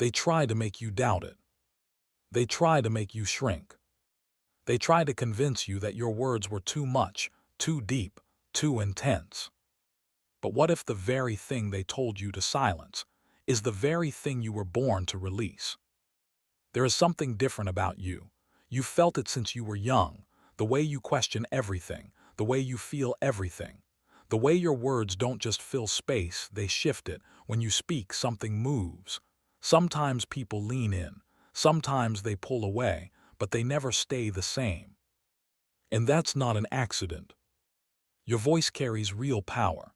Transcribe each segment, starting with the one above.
They try to make you doubt it. They try to make you shrink. They try to convince you that your words were too much, too deep, too intense. But what if the very thing they told you to silence is the very thing you were born to release? There is something different about you. You felt it since you were young, the way you question everything, the way you feel everything, the way your words don't just fill space, they shift it. When you speak, something moves. Sometimes people lean in, sometimes they pull away, but they never stay the same. And that's not an accident. Your voice carries real power.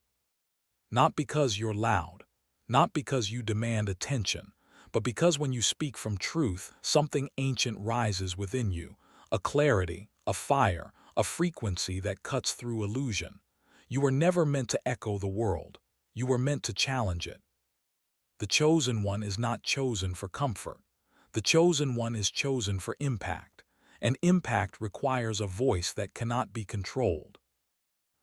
Not because you're loud, not because you demand attention, but because when you speak from truth, something ancient rises within you, a clarity, a fire, a frequency that cuts through illusion. You were never meant to echo the world. You were meant to challenge it. The chosen one is not chosen for comfort. The chosen one is chosen for impact, and impact requires a voice that cannot be controlled.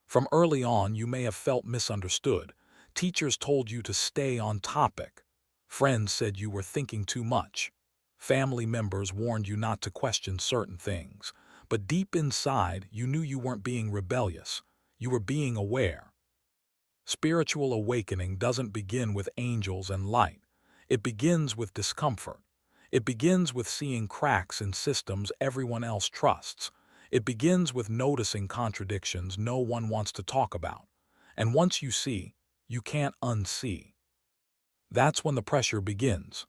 From early on, you may have felt misunderstood. Teachers told you to stay on topic. Friends said you were thinking too much. Family members warned you not to question certain things. But deep inside, you knew you weren't being rebellious. You were being aware. Spiritual awakening doesn't begin with angels and light. It begins with discomfort. It begins with seeing cracks in systems everyone else trusts. It begins with noticing contradictions no one wants to talk about. And once you see, you can't unsee. That's when the pressure begins.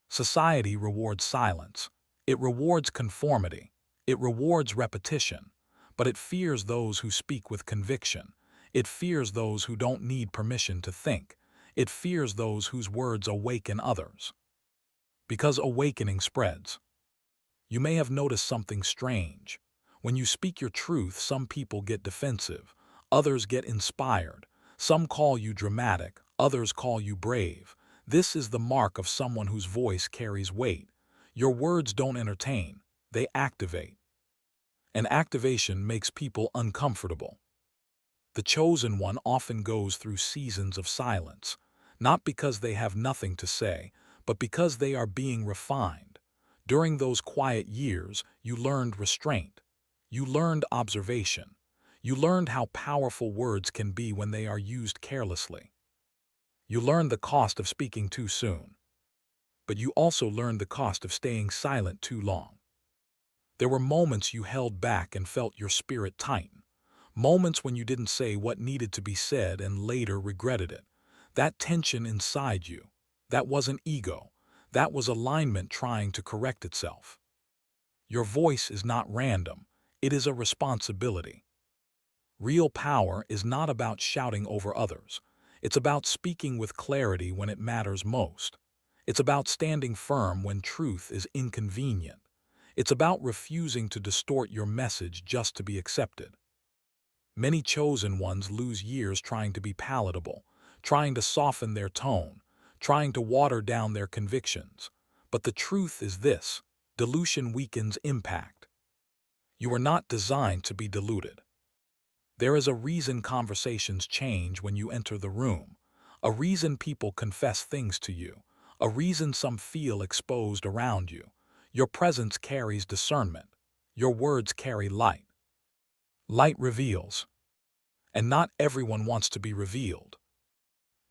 Society rewards silence. It rewards conformity. It rewards repetition. But it fears those who speak with conviction. It fears those who don't need permission to think. It fears those whose words awaken others. Because awakening spreads. You may have noticed something strange. When you speak your truth, some people get defensive. Others get inspired. Some call you dramatic. Others call you brave. This is the mark of someone whose voice carries weight. Your words don't entertain. They activate. And activation makes people uncomfortable. The chosen one often goes through seasons of silence, not because they have nothing to say, but because they are being refined. During those quiet years, you learned restraint. You learned observation. You learned how powerful words can be when they are used carelessly. You learned the cost of speaking too soon. But you also learned the cost of staying silent too long. There were moments you held back and felt your spirit tighten. Moments when you didn't say what needed to be said and later regretted it. That tension inside you, that wasn't ego. That was alignment trying to correct itself. Your voice is not random. It is a responsibility. Real power is not about shouting over others. It's about speaking with clarity when it matters most. It's about standing firm when truth is inconvenient. It's about refusing to distort your message just to be accepted. Many chosen ones lose years trying to be palatable, trying to soften their tone, trying to water down their convictions. But the truth is this: dilution weakens impact. You are not designed to be diluted. There is a reason conversations change when you enter the room, a reason people confess things to you, a reason some feel exposed around you. Your presence carries discernment. Your words carry light. Light reveals. And not everyone wants to be revealed.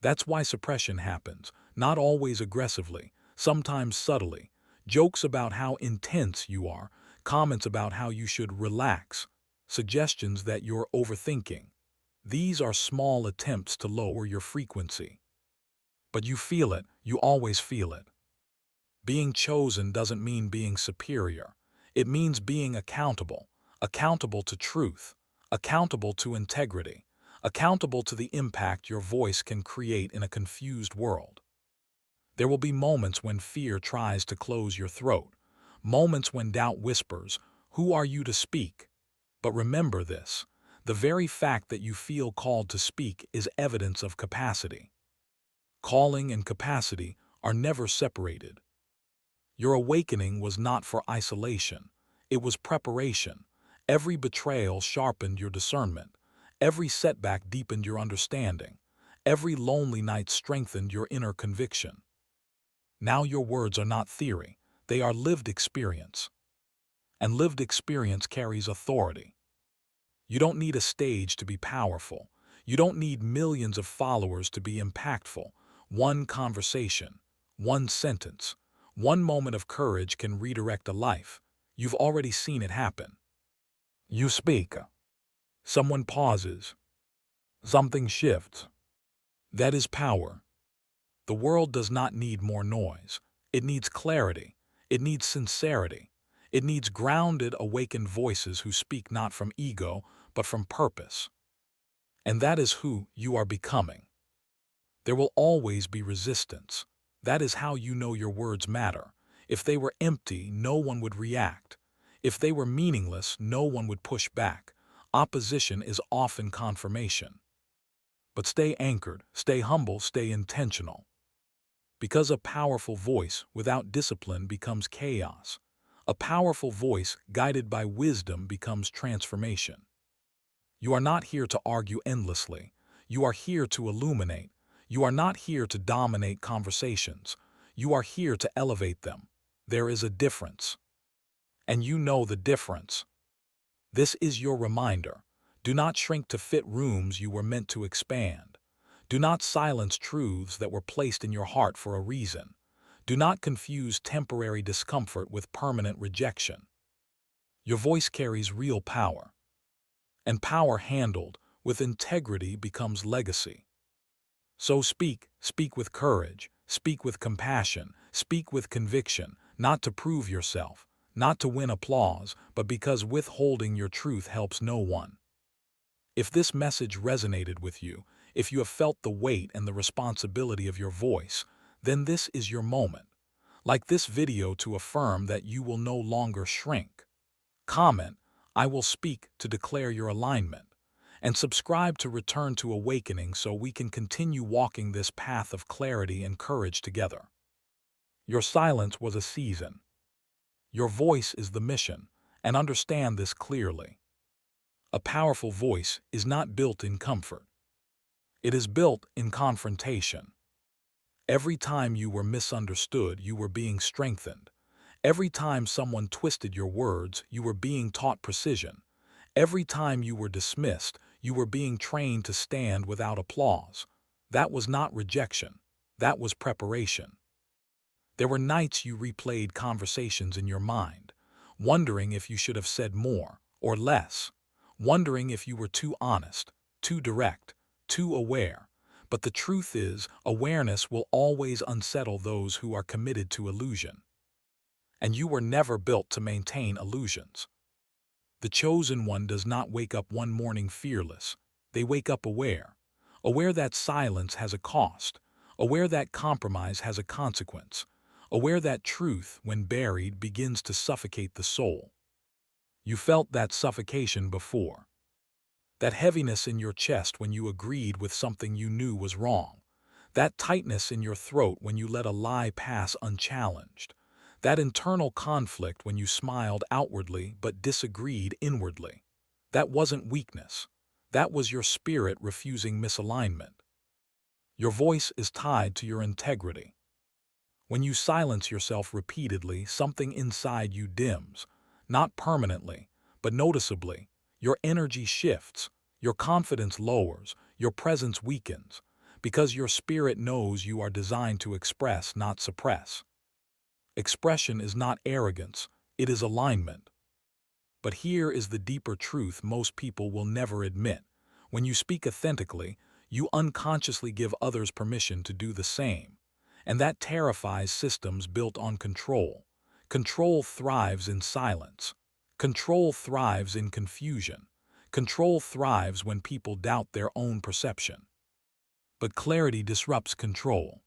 That's why suppression happens, not always aggressively, sometimes subtly. Jokes about how intense you are, comments about how you should relax, suggestions that you're overthinking. These are small attempts to lower your frequency. But you feel it, you always feel it. Being chosen doesn't mean being superior. It means being accountable, accountable to truth, accountable to integrity, accountable to the impact your voice can create in a confused world. There will be moments when fear tries to close your throat, moments when doubt whispers, "Who are you to speak?" But remember this: the very fact that you feel called to speak is evidence of capacity. Calling and capacity are never separated. Your awakening was not for isolation. It was preparation. Every betrayal sharpened your discernment. Every setback deepened your understanding. Every lonely night strengthened your inner conviction. Now your words are not theory, they are lived experience. And lived experience carries authority. You don't need a stage to be powerful. You don't need millions of followers to be impactful. One conversation, one sentence, one moment of courage can redirect a life. You've already seen it happen. You speak. Someone pauses. Something shifts. That is power. The world does not need more noise. It needs clarity. It needs sincerity. It needs grounded, awakened voices who speak not from ego, but from purpose. And that is who you are becoming. There will always be resistance. That is how you know your words matter. If they were empty, no one would react. If they were meaningless, no one would push back. Opposition is often confirmation. But stay anchored, stay humble, stay intentional. Because a powerful voice without discipline becomes chaos. A powerful voice guided by wisdom becomes transformation. You are not here to argue endlessly. You are here to illuminate. You are not here to dominate conversations. You are here to elevate them. There is a difference. And you know the difference. This is your reminder. Do not shrink to fit rooms you were meant to expand. Do not silence truths that were placed in your heart for a reason. Do not confuse temporary discomfort with permanent rejection. Your voice carries real power. And power handled with integrity becomes legacy. So speak with courage, speak with compassion, speak with conviction, not to prove yourself, not to win applause, but because withholding your truth helps no one. If this message resonated with you, if you have felt the weight and the responsibility of your voice, then this is your moment. Like this video to affirm that you will no longer shrink. Comment, "I will speak," to declare your alignment. And subscribe to Return to Awakening so we can continue walking this path of clarity and courage together. Your silence was a season. Your voice is the mission, and understand this clearly. A powerful voice is not built in comfort. It is built in confrontation. Every time you were misunderstood, you were being strengthened. Every time someone twisted your words, you were being taught precision. Every time you were dismissed, you were being trained to stand without applause. That was not rejection. That was preparation. There were nights you replayed conversations in your mind, wondering if you should have said more or less, wondering if you were too honest, too direct, too aware. But the truth is, awareness will always unsettle those who are committed to illusion. And you were never built to maintain illusions. The chosen one does not wake up one morning fearless. They wake up aware. Aware that silence has a cost. Aware that compromise has a consequence. Aware that truth, when buried, begins to suffocate the soul. You felt that suffocation before. That heaviness in your chest when you agreed with something you knew was wrong. That tightness in your throat when you let a lie pass unchallenged. That internal conflict when you smiled outwardly but disagreed inwardly. That wasn't weakness. That was your spirit refusing misalignment. Your voice is tied to your integrity. When you silence yourself repeatedly, something inside you dims, not permanently, but noticeably. Your energy shifts, your confidence lowers, your presence weakens, because your spirit knows you are designed to express, not suppress. Expression is not arrogance, it is alignment. But here is the deeper truth most people will never admit. When you speak authentically, you unconsciously give others permission to do the same. And that terrifies systems built on control. Control thrives in silence. Control thrives in confusion. Control thrives when people doubt their own perception. But clarity disrupts control.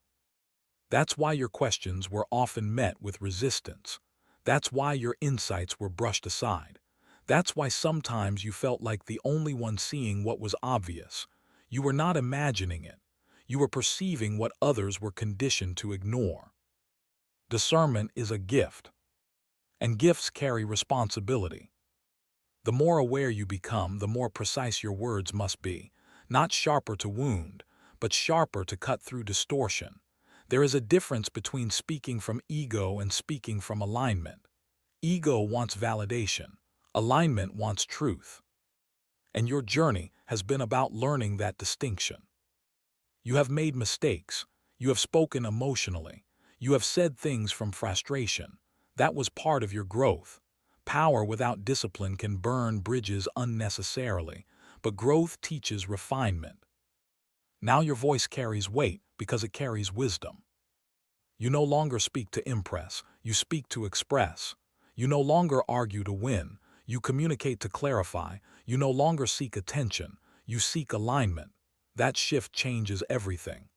That's why your questions were often met with resistance. That's why your insights were brushed aside. That's why sometimes you felt like the only one seeing what was obvious. You were not imagining it. You were perceiving what others were conditioned to ignore. Discernment is a gift, and gifts carry responsibility. The more aware you become, the more precise your words must be, not sharper to wound, but sharper to cut through distortion. There is a difference between speaking from ego and speaking from alignment. Ego wants validation. Alignment wants truth. And your journey has been about learning that distinction. You have made mistakes. You have spoken emotionally. You have said things from frustration. That was part of your growth. Power without discipline can burn bridges unnecessarily, but growth teaches refinement. Now your voice carries weight because it carries wisdom. You no longer speak to impress, you speak to express. You no longer argue to win, you communicate to clarify. You no longer seek attention, you seek alignment. That shift changes everything.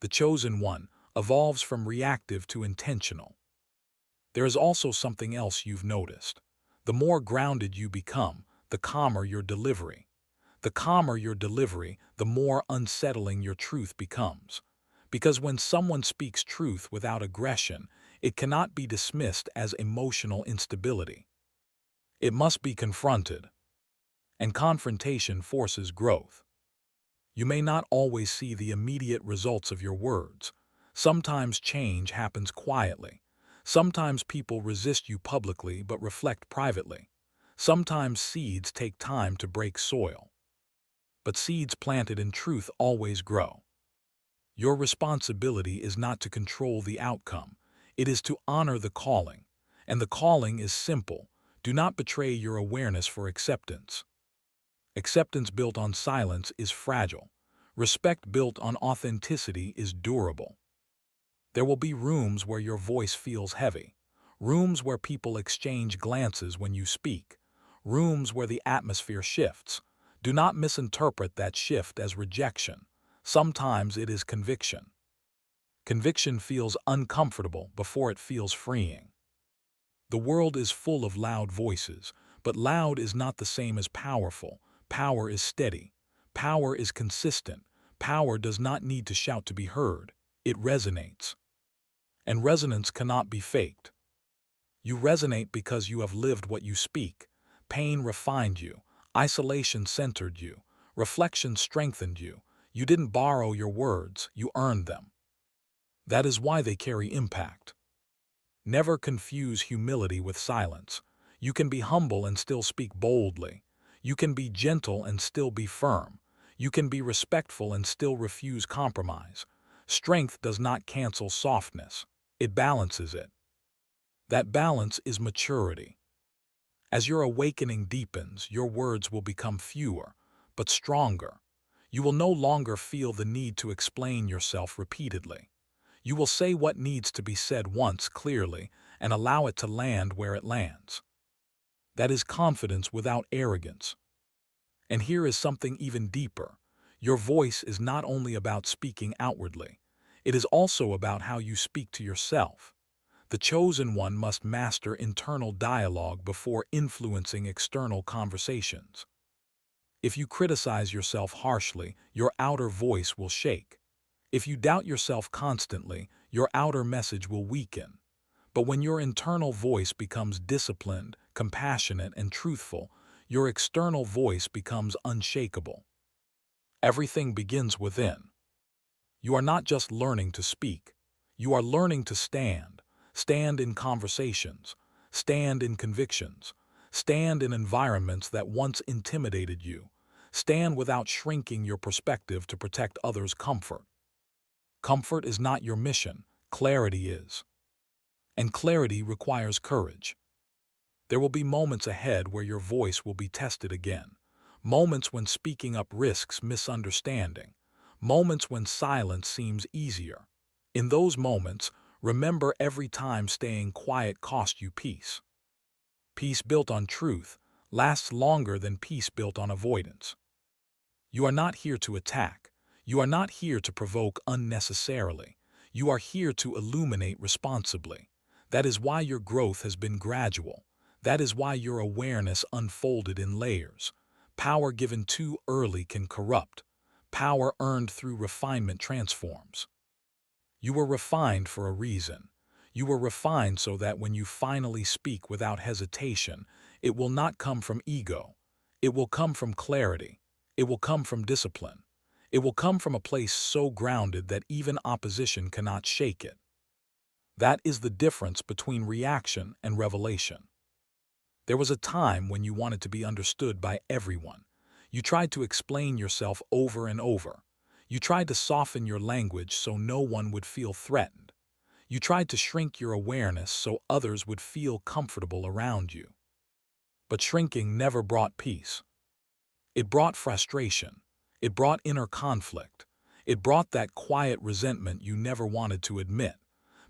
The chosen one evolves from reactive to intentional. There is also something else you've noticed. The more grounded you become, the calmer your delivery. The calmer your delivery, the more unsettling your truth becomes. Because when someone speaks truth without aggression, it cannot be dismissed as emotional instability. It must be confronted. And confrontation forces growth. You may not always see the immediate results of your words. Sometimes change happens quietly. Sometimes people resist you publicly but reflect privately. Sometimes seeds take time to break soil. But seeds planted in truth always grow. Your responsibility is not to control the outcome. It is to honor the calling. And the calling is simple. Do not betray your awareness for acceptance. Acceptance built on silence is fragile. Respect built on authenticity is durable. There will be rooms where your voice feels heavy. Rooms where people exchange glances when you speak. Rooms where the atmosphere shifts. Do not misinterpret that shift as rejection. Sometimes it is conviction. Conviction feels uncomfortable before it feels freeing. The world is full of loud voices, but loud is not the same as powerful. Power is steady. Power is consistent. Power does not need to shout to be heard. It resonates. And resonance cannot be faked. You resonate because you have lived what you speak. Pain refined you. Isolation centered you. Reflection strengthened you. You didn't borrow your words, you earned them. That is why they carry impact. Never confuse humility with silence. You can be humble and still speak boldly. You can be gentle and still be firm. You can be respectful and still refuse compromise. Strength does not cancel softness. It balances it. That balance is maturity. As your awakening deepens, your words will become fewer, but stronger. You will no longer feel the need to explain yourself repeatedly. You will say what needs to be said once clearly and allow it to land where it lands. That is confidence without arrogance. And here is something even deeper. Your voice is not only about speaking outwardly. It is also about how you speak to yourself. The chosen one must master internal dialogue before influencing external conversations. If you criticize yourself harshly, your outer voice will shake. If you doubt yourself constantly, your outer message will weaken. But when your internal voice becomes disciplined, compassionate, and truthful, your external voice becomes unshakable. Everything begins within. You are not just learning to speak. You are learning to stand. Stand in conversations. Stand in convictions. Stand in environments that once intimidated you. Stand without shrinking your perspective to protect others' comfort. Comfort is not your mission. Clarity is. And clarity requires courage. There will be moments ahead where your voice will be tested again. Moments when speaking up risks misunderstanding. Moments when silence seems easier. In those moments, remember every time staying quiet cost you peace. Peace built on truth lasts longer than peace built on avoidance. You are not here to attack. You are not here to provoke unnecessarily. You are here to illuminate responsibly. That is why your growth has been gradual. That is why your awareness unfolded in layers. Power given too early can corrupt. Power earned through refinement transforms. You were refined for a reason. You were refined so that when you finally speak without hesitation, it will not come from ego. It will come from clarity. It will come from discipline. It will come from a place so grounded that even opposition cannot shake it. That is the difference between reaction and revelation. There was a time when you wanted to be understood by everyone. You tried to explain yourself over and over. You tried to soften your language so no one would feel threatened. You tried to shrink your awareness so others would feel comfortable around you. But shrinking never brought peace. It brought frustration. It brought inner conflict. It brought that quiet resentment you never wanted to admit.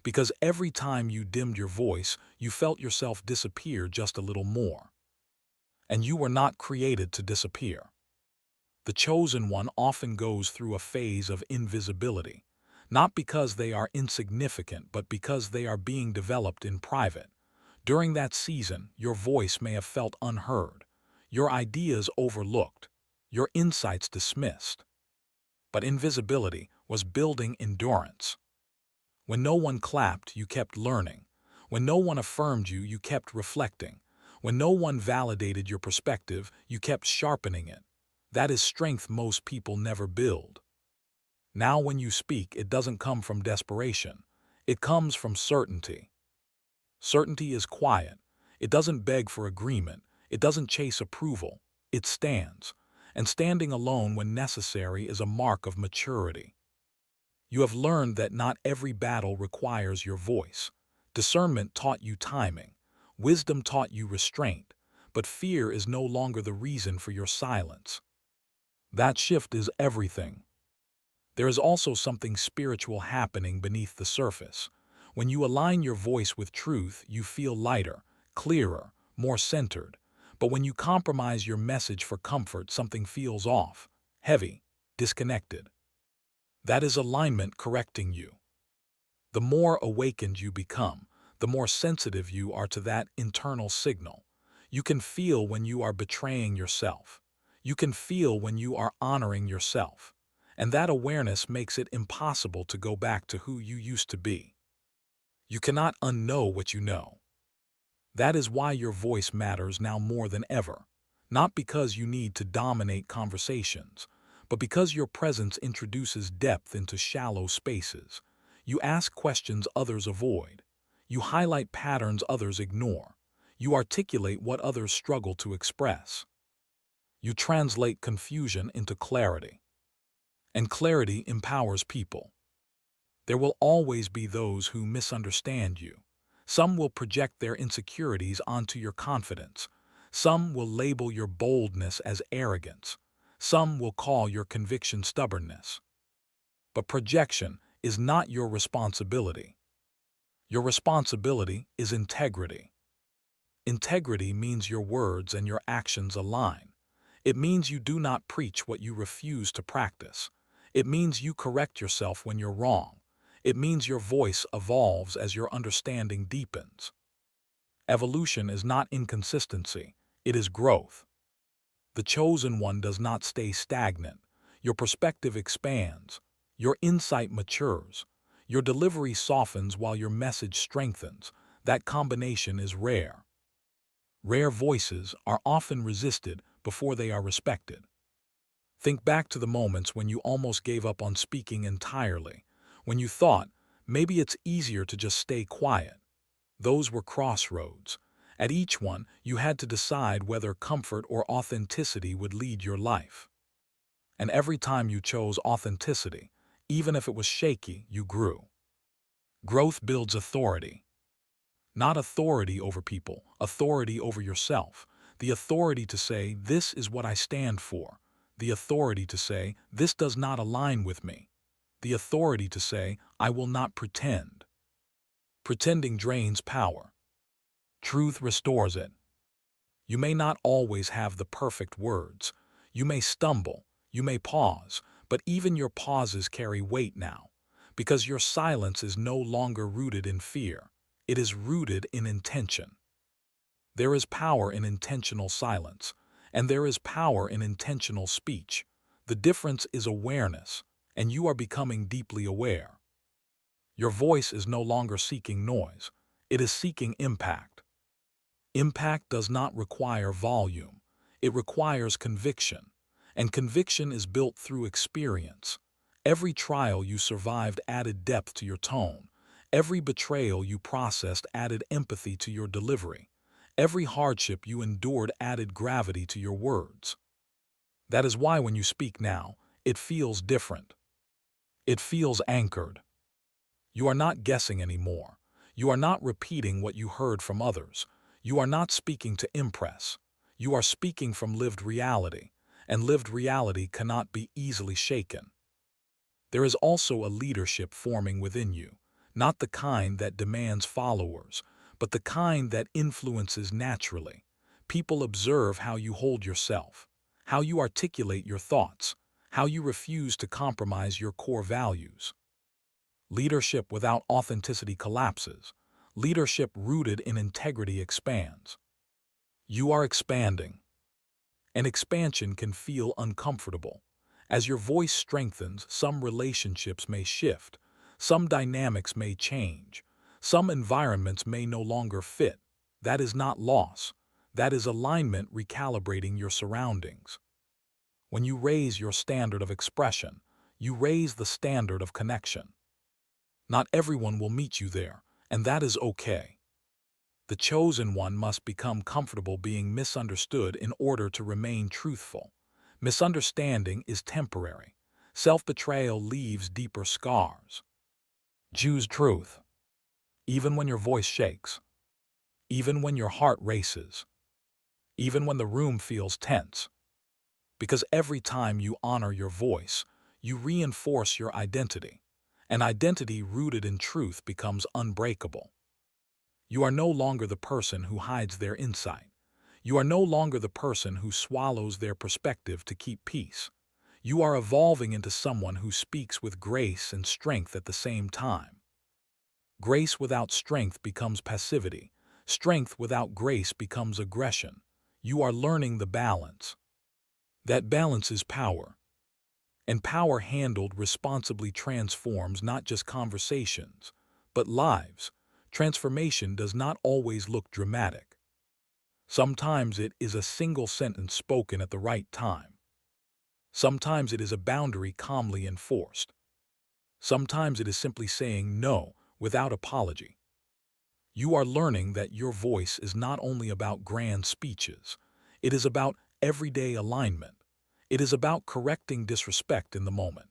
Because every time you dimmed your voice, you felt yourself disappear just a little more. And you were not created to disappear. The chosen one often goes through a phase of invisibility, not because they are insignificant, but because they are being developed in private. During that season, your voice may have felt unheard, your ideas overlooked, your insights dismissed. But invisibility was building endurance. When no one clapped, you kept learning. When no one affirmed you, you kept reflecting. When no one validated your perspective, you kept sharpening it. That is strength most people never build. Now when you speak, it doesn't come from desperation. It comes from certainty. Certainty is quiet. It doesn't beg for agreement. It doesn't chase approval. It stands. And standing alone when necessary is a mark of maturity. You have learned that not every battle requires your voice. Discernment taught you timing. Wisdom taught you restraint. But fear is no longer the reason for your silence. That shift is everything. There is also something spiritual happening beneath the surface. When you align your voice with truth, you feel lighter, clearer, more centered. But when you compromise your message for comfort, something feels off, heavy, disconnected. That is alignment correcting you. The more awakened you become, the more sensitive you are to that internal signal. You can feel when you are betraying yourself. You can feel when you are honoring yourself. And that awareness makes it impossible to go back to who you used to be. You cannot unknow what you know. That is why your voice matters now more than ever. Not because you need to dominate conversations, but because your presence introduces depth into shallow spaces. You ask questions others avoid. You highlight patterns others ignore. You articulate what others struggle to express. You translate confusion into clarity. And clarity empowers people. There will always be those who misunderstand you. Some will project their insecurities onto your confidence. Some will label your boldness as arrogance. Some will call your conviction stubbornness. But projection is not your responsibility. Your responsibility is integrity. Integrity means your words and your actions align. It means you do not preach what you refuse to practice. It means you correct yourself when you're wrong. It means your voice evolves as your understanding deepens. Evolution is not inconsistency, it is growth. The chosen one does not stay stagnant. Your perspective expands. Your insight matures. Your delivery softens while your message strengthens. That combination is rare. Rare voices are often resisted before they are respected. Think back to the moments when you almost gave up on speaking entirely, when you thought, maybe it's easier to just stay quiet. Those were crossroads. At each one, you had to decide whether comfort or authenticity would lead your life. And every time you chose authenticity, even if it was shaky, you grew. Growth builds authority. Not authority over people, authority over yourself. The authority to say, this is what I stand for. The authority to say, this does not align with me. The authority to say, I will not pretend. Pretending drains power. Truth restores it. You may not always have the perfect words. You may stumble. You may pause. But even your pauses carry weight now, because your silence is no longer rooted in fear. It is rooted in intention. There is power in intentional silence, and there is power in intentional speech. The difference is awareness, and you are becoming deeply aware. Your voice is no longer seeking noise. It is seeking impact. Impact does not require volume. It requires conviction. And conviction is built through experience. Every trial you survived added depth to your tone. Every betrayal you processed added empathy to your delivery. Every hardship you endured added gravity to your words. That is why when you speak now, it feels different. It feels anchored. You are not guessing anymore. You are not repeating what you heard from others. You are not speaking to impress. You are speaking from lived reality, and lived reality cannot be easily shaken. There is also a leadership forming within you, not the kind that demands followers, but the kind that influences naturally. People observe how you hold yourself, how you articulate your thoughts, how you refuse to compromise your core values. Leadership without authenticity collapses. Leadership rooted in integrity expands. You are expanding. And expansion can feel uncomfortable. As your voice strengthens, some relationships may shift, some dynamics may change, some environments may no longer fit. That is not loss. That is alignment recalibrating your surroundings. When you raise your standard of expression, you raise the standard of connection. Not everyone will meet you there, and that is okay. The chosen one must become comfortable being misunderstood in order to remain truthful. Misunderstanding is temporary. Self-betrayal leaves deeper scars. Choose truth. Even when your voice shakes. Even when your heart races. Even when the room feels tense. Because every time you honor your voice, you reinforce your identity. An identity rooted in truth becomes unbreakable. You are no longer the person who hides their insight. You are no longer the person who swallows their perspective to keep peace. You are evolving into someone who speaks with grace and strength at the same time. Grace without strength becomes passivity. Strength without grace becomes aggression. You are learning the balance. That balance is power. And power handled responsibly transforms not just conversations, but lives. Transformation does not always look dramatic. Sometimes it is a single sentence spoken at the right time. Sometimes it is a boundary calmly enforced. Sometimes it is simply saying no without apology. You are learning that your voice is not only about grand speeches. It is about everyday alignment. It is about correcting disrespect in the moment.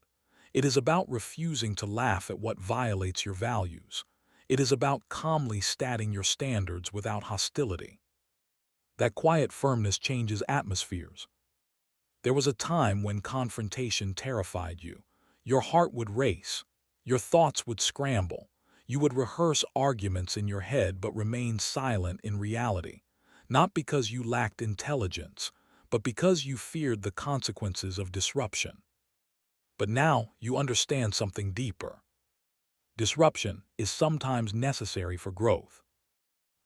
It is about refusing to laugh at what violates your values. It is about calmly stating your standards without hostility. That quiet firmness changes atmospheres. There was a time when confrontation terrified you. Your heart would race. Your thoughts would scramble. You would rehearse arguments in your head but remain silent in reality. Not because you lacked intelligence, but because you feared the consequences of disruption. But now you understand something deeper. Disruption is sometimes necessary for growth.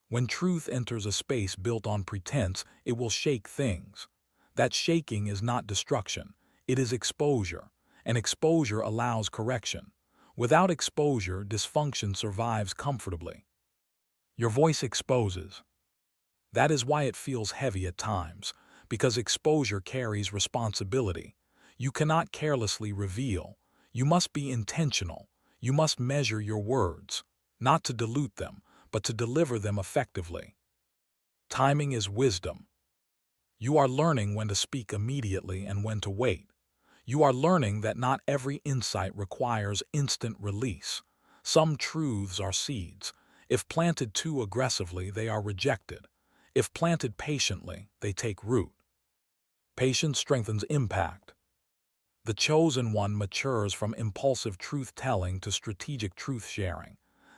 When truth enters a space built on pretense, it will shake things. That shaking is not destruction, it is exposure, and exposure allows correction. Without exposure, dysfunction survives comfortably. Your voice exposes. That is why it feels heavy at times, because exposure carries responsibility. You cannot carelessly reveal. You must be intentional. You must measure your words, not to dilute them, but to deliver them effectively. Timing is wisdom. You are learning when to speak immediately and when to wait. You are learning that not every insight requires instant release. Some truths are seeds. If planted too aggressively, they are rejected. If planted patiently, they take root. Patience strengthens impact. The chosen one matures from impulsive truth-telling to strategic truth-sharing.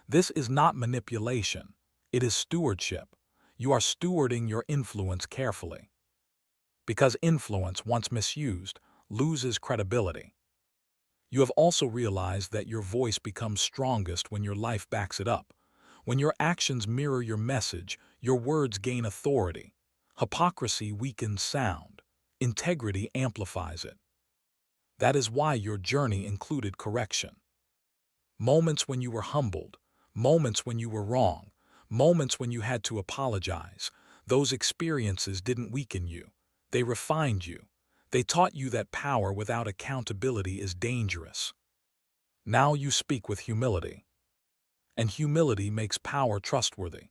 This is not manipulation. It is stewardship. You are stewarding your influence carefully. Because influence, once misused, loses credibility. You have also realized that your voice becomes strongest when your life backs it up. When your actions mirror your message, your words gain authority. Hypocrisy weakens sound. Integrity amplifies it. That is why your journey included correction. Moments when you were humbled, moments when you were wrong, moments when you had to apologize. Those experiences didn't weaken you. They refined you. They taught you that power without accountability is dangerous. Now you speak with humility, and humility makes power trustworthy.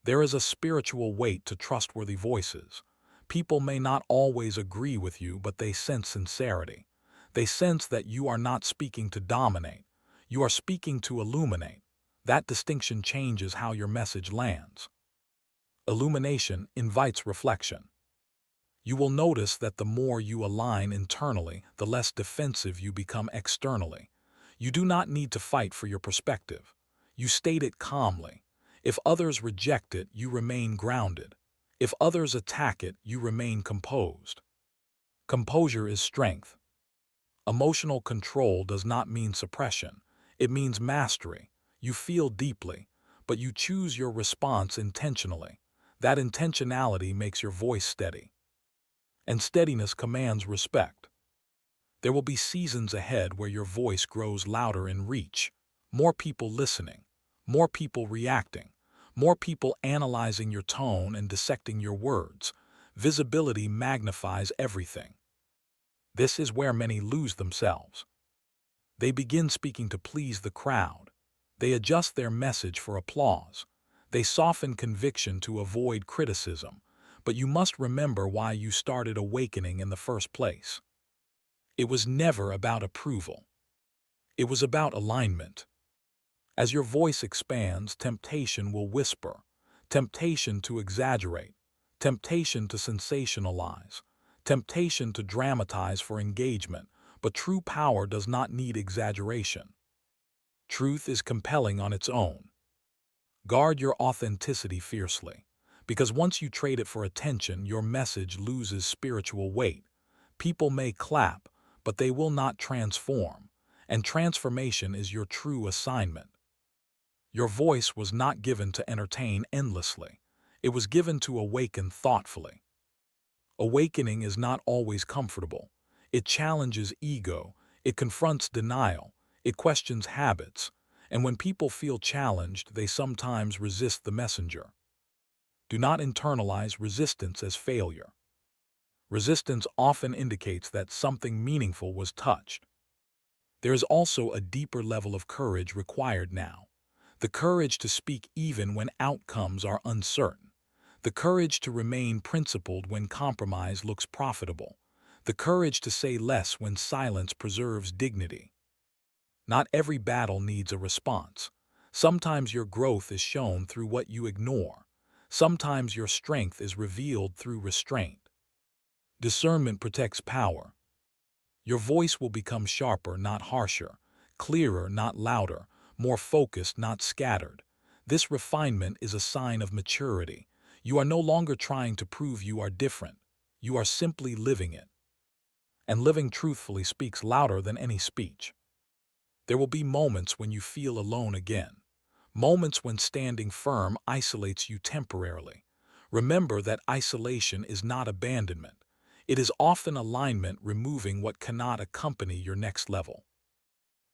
There is a spiritual weight to trustworthy voices. People may not always agree with you, but they sense sincerity. They sense that you are not speaking to dominate. You are speaking to illuminate. That distinction changes how your message lands. Illumination invites reflection. You will notice that the more you align internally, the less defensive you become externally. You do not need to fight for your perspective. You state it calmly. If others reject it, you remain grounded. If others attack it, you remain composed. Composure is strength. Emotional control does not mean suppression. It means mastery. You feel deeply, but you choose your response intentionally. That intentionality makes your voice steady. And steadiness commands respect. There will be seasons ahead where your voice grows louder in reach. More people listening, more people reacting, more people analyzing your tone and dissecting your words. Visibility magnifies everything. This is where many lose themselves. They begin speaking to please the crowd. They adjust their message for applause. They soften conviction to avoid criticism. But you must remember why you started awakening in the first place. It was never about approval. It was about alignment. As your voice expands, temptation will whisper, temptation to exaggerate, temptation to sensationalize, temptation to dramatize for engagement, but true power does not need exaggeration. Truth is compelling on its own. Guard your authenticity fiercely, because once you trade it for attention, your message loses spiritual weight. People may clap, but they will not transform, and transformation is your true assignment. Your voice was not given to entertain endlessly. It was given to awaken thoughtfully. Awakening is not always comfortable. It challenges ego, it confronts denial, it questions habits, and when people feel challenged, they sometimes resist the messenger. Do not internalize resistance as failure. Resistance often indicates that something meaningful was touched. There is also a deeper level of courage required now. The courage to speak even when outcomes are uncertain. The courage to remain principled when compromise looks profitable. The courage to say less when silence preserves dignity. Not every battle needs a response. Sometimes your growth is shown through what you ignore. Sometimes your strength is revealed through restraint. Discernment protects power. Your voice will become sharper, not harsher, clearer, not louder, more focused, not scattered. This refinement is a sign of maturity. You are no longer trying to prove you are different. You are simply living it. And living truthfully speaks louder than any speech. There will be moments when you feel alone again. Moments when standing firm isolates you temporarily. Remember that isolation is not abandonment. It is often alignment removing what cannot accompany your next level.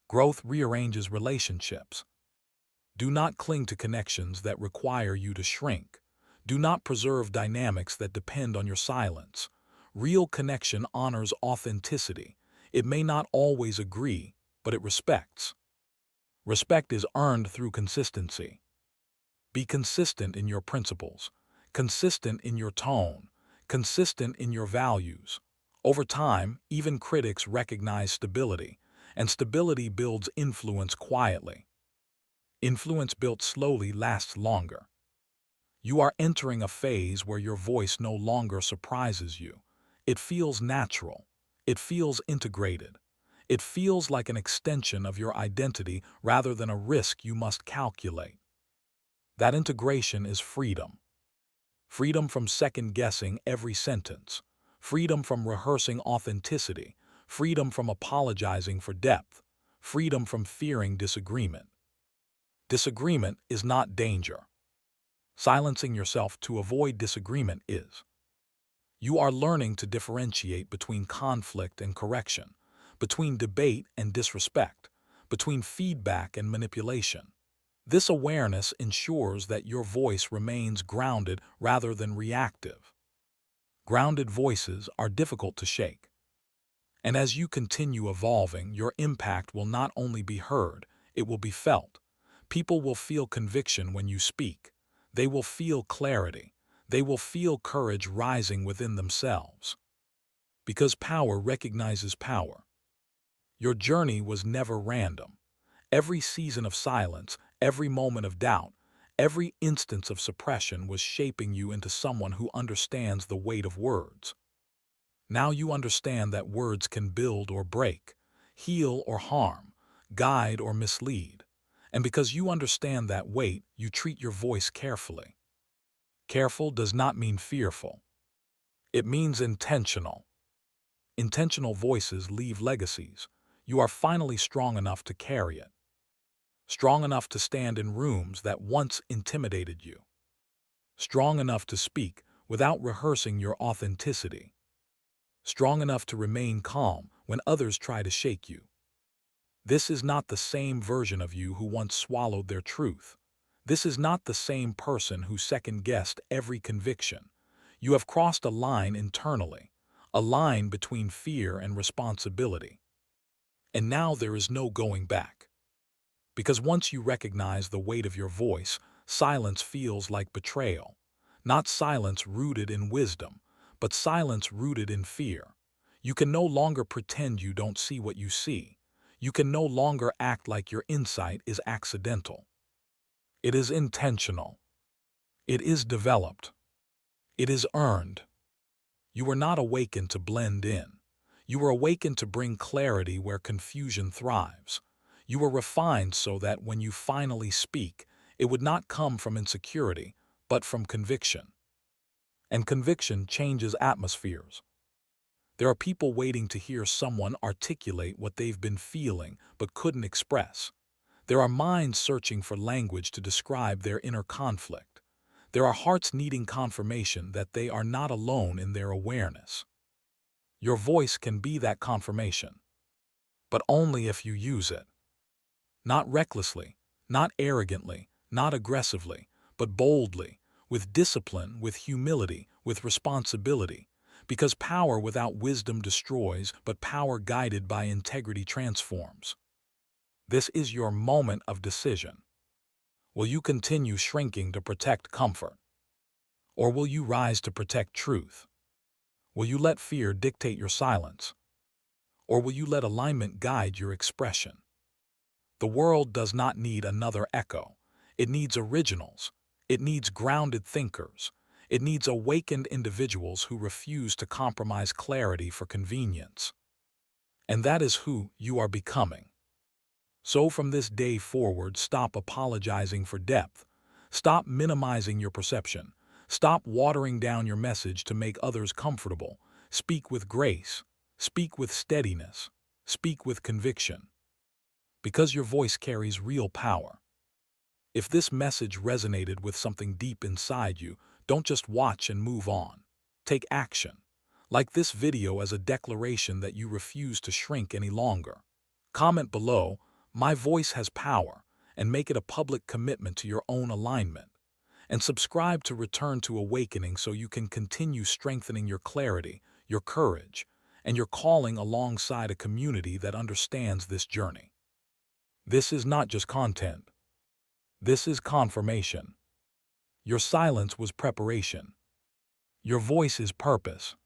Growth rearranges relationships. Do not cling to connections that require you to shrink. Do not preserve dynamics that depend on your silence. Real connection honors authenticity. It may not always agree, but it respects. Respect is earned through consistency. Be consistent in your principles, consistent in your tone, consistent in your values. Over time, even critics recognize stability, and stability builds influence quietly. Influence built slowly lasts longer. You are entering a phase where your voice no longer surprises you. It feels natural. It feels integrated. It feels like an extension of your identity rather than a risk you must calculate. That integration is freedom. Freedom from second-guessing every sentence. Freedom from rehearsing authenticity. Freedom from apologizing for depth. Freedom from fearing disagreement. Disagreement is not danger. Silencing yourself to avoid disagreement is. You are learning to differentiate between conflict and correction, between debate and disrespect, between feedback and manipulation. This awareness ensures that your voice remains grounded rather than reactive. Grounded voices are difficult to shake. And as you continue evolving, your impact will not only be heard, it will be felt. People will feel conviction when you speak. They will feel clarity. They will feel courage rising within themselves. Because power recognizes power. Your journey was never random. Every season of silence, every moment of doubt, every instance of suppression was shaping you into someone who understands the weight of words. Now you understand that words can build or break, heal or harm, guide or mislead. And because you understand that weight, you treat your voice carefully. Careful does not mean fearful. It means intentional. Intentional voices leave legacies. You are finally strong enough to carry it. Strong enough to stand in rooms that once intimidated you. Strong enough to speak without rehearsing your authenticity. Strong enough to remain calm when others try to shake you. This is not the same version of you who once swallowed their truth. This is not the same person who second-guessed every conviction. You have crossed a line internally, a line between fear and responsibility. And now there is no going back. Because once you recognize the weight of your voice, silence feels like betrayal. Not silence rooted in wisdom, but silence rooted in fear. You can no longer pretend you don't see what you see. You can no longer act like your insight is accidental. It is intentional. It is developed. It is earned. You were not awakened to blend in. You were awakened to bring clarity where confusion thrives. You were refined so that when you finally speak, it would not come from insecurity, but from conviction. And conviction changes atmospheres. There are people waiting to hear someone articulate what they've been feeling but couldn't express. There are minds searching for language to describe their inner conflict. There are hearts needing confirmation that they are not alone in their awareness. Your voice can be that confirmation, but only if you use it. Not recklessly, not arrogantly, not aggressively, but boldly, with discipline, with humility, with responsibility. Because power without wisdom destroys, but power guided by integrity transforms. This is your moment of decision. Will you continue shrinking to protect comfort? Or will you rise to protect truth? Will you let fear dictate your silence? Or will you let alignment guide your expression? The world does not need another echo. It needs originals. It needs grounded thinkers. It needs awakened individuals who refuse to compromise clarity for convenience. And that is who you are becoming. So from this day forward, stop apologizing for depth. Stop minimizing your perception. Stop watering down your message to make others comfortable. Speak with grace. Speak with steadiness. Speak with conviction. Because your voice carries real power. If this message resonated with something deep inside you, don't just watch and move on. Take action. Like this video as a declaration that you refuse to shrink any longer. Comment below, "My voice has power," and make it a public commitment to your own alignment. And subscribe to Return to Awakening so you can continue strengthening your clarity, your courage, and your calling alongside a community that understands this journey. This is not just content. This is confirmation. Your silence was preparation. Your voice is purpose.